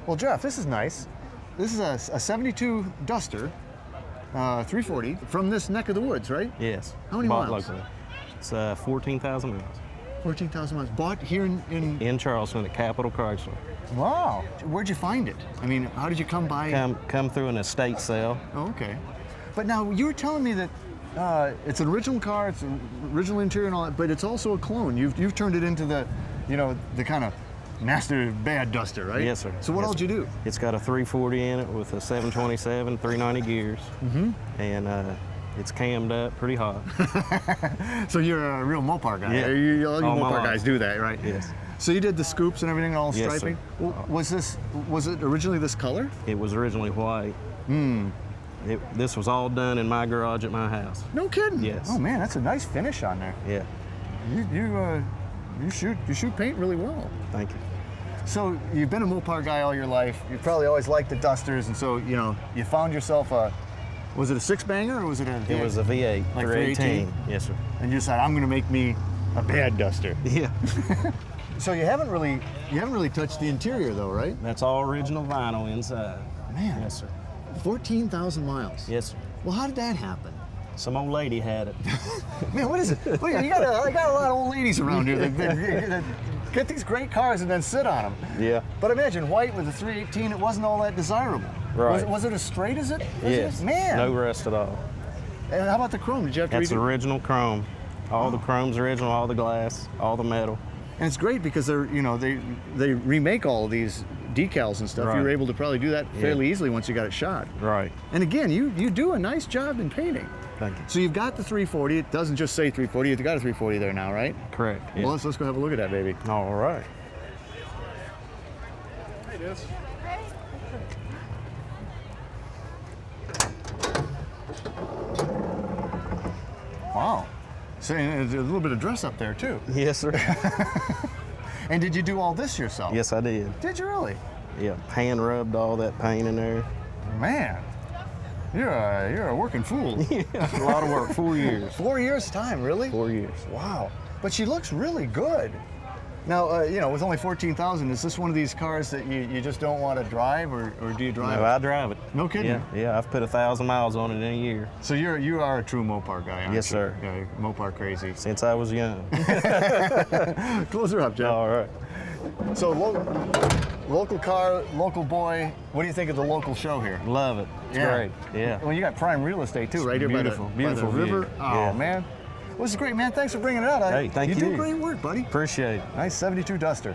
Well, Jeff, this is nice. This is a 72 Duster, 340, from this neck of the woods, right? Yes. How many Bought miles? locally. It's 14,000 miles. 14,000 miles. Bought here In Charleston at Capital Chrysler. Wow. Where'd you find it? I mean, how did you come by? Come through an estate sale. Oh, okay. But now, you were telling me that it's an original car, it's an original interior and all that, but it's also a clone. You've turned it into the, the kind of master bad Duster, right? Yes, sir. So what else did you do? It's got a 340 in it with a 727, 390 gears. And it's cammed up pretty hot. So you're a real Mopar guy. Yeah. All you All my Mopar life. guys do that, right? Yes. So you did the scoops and everything, all Yes, striping? sir. Well, was it originally this color? It was originally white. This was all done in my garage at my house. No kidding? Yes. Oh man, that's a nice finish on there. Yeah. You shoot paint really well. Thank you. So you've been a Mopar guy all your life. You probably always liked the Dusters, and so you found yourself was it a six banger or was it a V8? It was a V8, Like 318. Yes, sir. And you decided, I'm going to make me a bad Duster. Yeah. So you haven't really touched the interior though, right? That's all original vinyl inside. Man. Yes, sir. 14,000 miles. Yes, sir. Well, how did that happen? Some old lady had it. Man, what is it? Look, I got a lot of old ladies around here that get these great cars and then sit on them. Yeah. But imagine white with a 318, it wasn't all that desirable. Right. Was it as straight as it? Yes. Man. No rust at all. And how about the chrome? Did you have to That's redo? original chrome. All the chrome's original, all the glass, all the metal. And it's great because they remake all of these decals and stuff. Right. You were able to probably do that fairly easily once you got it shot. Right. And again, you do a nice job in painting. Thank you. So you've got the 340. It doesn't just say 340. You've got a 340 there now, right? Correct. Yeah. Well, let's go have a look at that, baby. All right. Hey, Des. Wow. So there's a little bit of dress up there too. Yes, sir. And did you do all this yourself? Yes, I did. Did you really? Yeah. Hand rubbed all that paint in there. Man, you're a working fool. Yeah. A lot of work. 4 years. 4 years time, really? 4 years. Wow. But she looks really good. Now, with only 14,000, is this one of these cars that you just don't want to drive, or do you drive No, it? I drive it. No kidding? Yeah. I've put 1,000 miles on it in a year. So you are a true Mopar guy, aren't Yes, you? sir. Yeah, Mopar crazy. Since I was young. Close her up, Jeff. All right. So local car, local boy. What do you think of the local show here? Love it. It's great. Yeah. Well, you got prime real estate too, right here beautiful, by the beautiful river. view. Oh Yeah. man, well, this is great, man. Thanks for bringing it out. Hey, thank you. You did great work, buddy. Appreciate it. Nice 72 Duster.